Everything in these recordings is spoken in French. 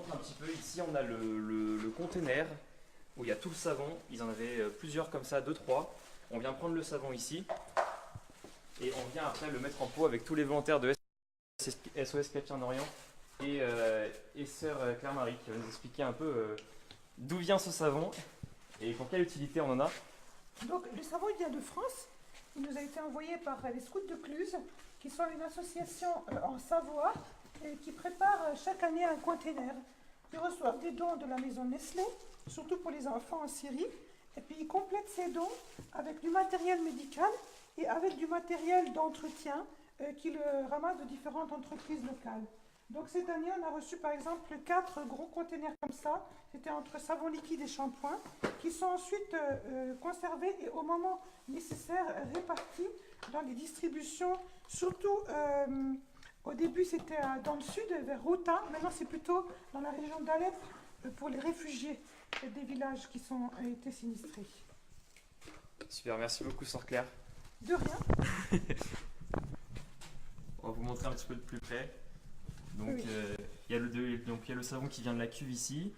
montre un petit peu. Ici, on a le container où il y a tout le savon. Ils en avaient plusieurs comme ça, deux, trois. On vient prendre le savon ici et on vient après le mettre en pot avec tous les volontaires de SOS Chrétien-Orient et sœur Claire-Marie qui va nous expliquer un peu d'où vient ce savon et pour quelle utilité on en a. Donc le savon il vient de France. Il nous a été envoyé par les Scouts de Cluse, qui sont une association en Savoie et qui prépare chaque année un container. Ils reçoivent des dons de la maison Nestlé, surtout pour les enfants en Syrie. Et puis ils complètent ces dons avec du matériel médical et avec du matériel d'entretien qu'ils ramassent de différentes entreprises locales. Donc cette année, on a reçu par exemple 4 gros containers comme ça. C'était entre savon liquide et shampoing, qui sont ensuite conservés et au moment nécessaire répartis dans les distributions. Surtout au début, c'était dans le sud, vers Routa. Maintenant, c'est plutôt dans la région d'Alep pour les réfugiés des villages qui ont été sinistrés. Super, merci beaucoup Sœur Claire. De rien. On va vous montrer un petit peu de plus près. Donc Oui. il y a le savon qui vient de la cuve ici.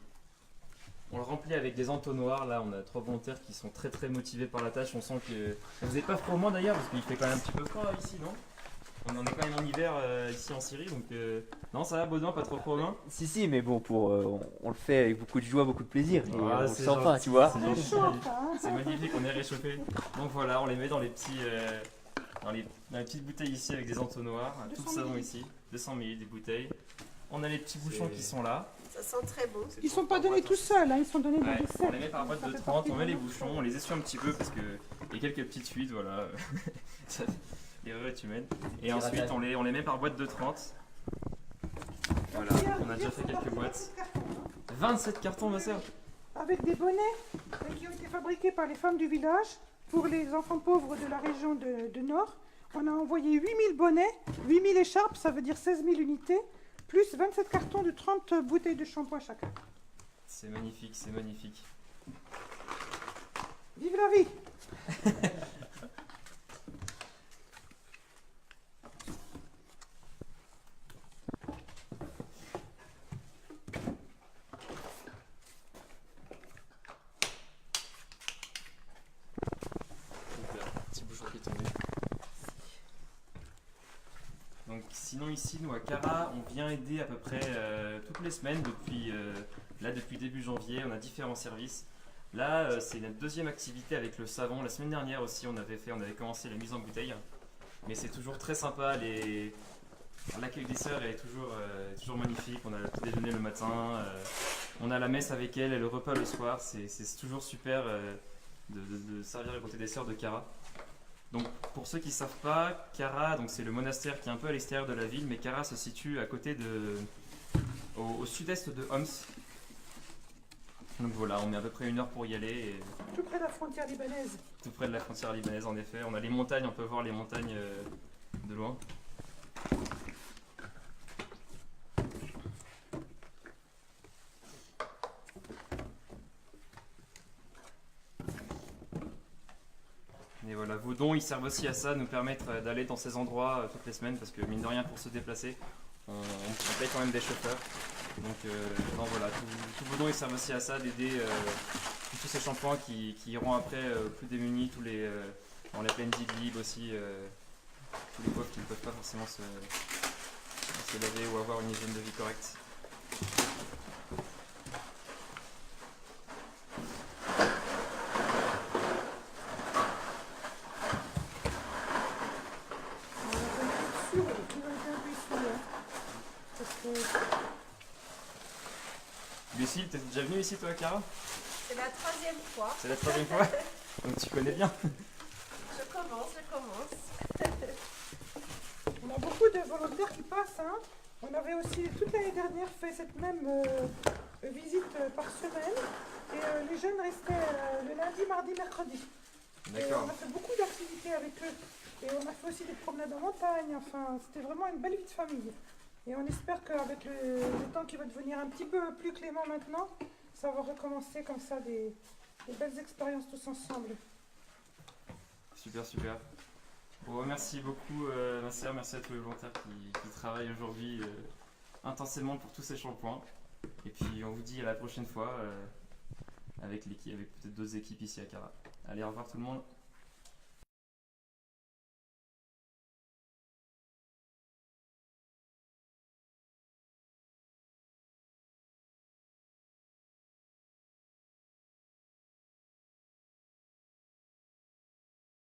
On le remplit avec des entonnoirs. Là, on a 3 volontaires qui sont très très motivés par la tâche. On sent que vous n'avez pas froid au moins d'ailleurs, parce qu'il fait quand même un petit peu froid ici, non? On en est quand même en hiver ici en Syrie, donc non, ça va, Baudouin, pas trop froid aux mains? Si, mais bon, on le fait avec beaucoup de joie, beaucoup de plaisir. Et Ah, on le c'est sent pas, gentil, tu vois. c'est On est gentil. chaud, hein. C'est magnifique, on est réchauffé. Donc voilà, on les met dans les petits, dans les petites bouteilles ici avec des entonnoirs, tout le 200 savon ml. ici, 200 ml des bouteilles. On a les petits bouchons qui sont là. Ça sent très bon. Ils ne sont pas donnés tout seuls, hein, ils sont donnés dans Ouais, des on sets. les met par boîte Ça de fait 30, partie on met de les notre bouchons, on les essuie un petit peu parce qu'il y a quelques petites fuites, voilà. L'erreur est humaine. Et ensuite on les met par boîte de 30. Voilà, on a déjà fait quelques boîtes. 27 cartons, ma sœur. Avec des bonnets qui ont été fabriqués par les femmes du village pour les enfants pauvres de la région de Nord. On a envoyé 8000 bonnets, 8000 écharpes, ça veut dire 16 000 unités, plus 27 cartons de 30 bouteilles de shampoing chacun. C'est magnifique, c'est magnifique. Vive la vie! Super, petit bouchon qui est tombé. Donc sinon ici, nous à Cara, on vient aider à peu près toutes les semaines depuis début janvier. On a différents services. Là, c'est notre deuxième activité avec le savon. La semaine dernière aussi, on avait commencé la mise en bouteille. Mais c'est toujours très sympa. L'accueil des sœurs est toujours magnifique. On a le petit déjeuner le matin, on a la messe avec elles et le repas le soir. C'est toujours super de servir les côtés des sœurs de Cara. Donc pour ceux qui ne savent pas, Cara, donc c'est le monastère qui est un peu à l'extérieur de la ville, mais Cara se situe à côté au sud-est de Homs. Donc voilà, on met à peu près 1 heure pour y aller, et Tout près de la frontière libanaise. tout près de la frontière libanaise en effet. On a les montagnes, on peut voir les montagnes de loin. Et voilà, vos dons ils servent aussi à ça, nous permettre d'aller dans ces endroits toutes les semaines, parce que mine de rien pour se déplacer, on paye quand même des chauffeurs. Donc non, voilà, tous vos dons ils servent aussi à ça, d'aider tous ces shampoings qui iront après plus démunis, dans les plaines d'Idlib aussi, tous les pauvres qui ne peuvent pas forcément se laver ou avoir une hygiène de vie correcte. On a sûr qu'ils ont été un peu ici, hein. Parce que Lucille, t'es déjà venue ici toi, Cara? C'est la 3e fois. C'est la 3e fois? Donc tu connais bien. Je commence. on a beaucoup de volontaires qui passent, hein. On avait aussi toute l'année dernière fait cette même visite par semaine. Et les jeunes restaient le lundi, mardi, mercredi. Et D'accord. on a fait beaucoup d'activités avec eux. Et on a fait aussi des promenades en montagne. Enfin, c'était vraiment une belle vie de famille. Et on espère qu'avec le temps qui va devenir un petit peu plus clément maintenant, ça va recommencer comme ça des belles expériences tous ensemble. Super, super. Bon, merci beaucoup, ma sœur. Merci à tous les volontaires qui travaillent aujourd'hui intensément pour tous ces shampoings. Et puis on vous dit à la prochaine fois avec l'équipe, avec peut-être d'autres équipes ici à Cara. Allez, au revoir tout le monde.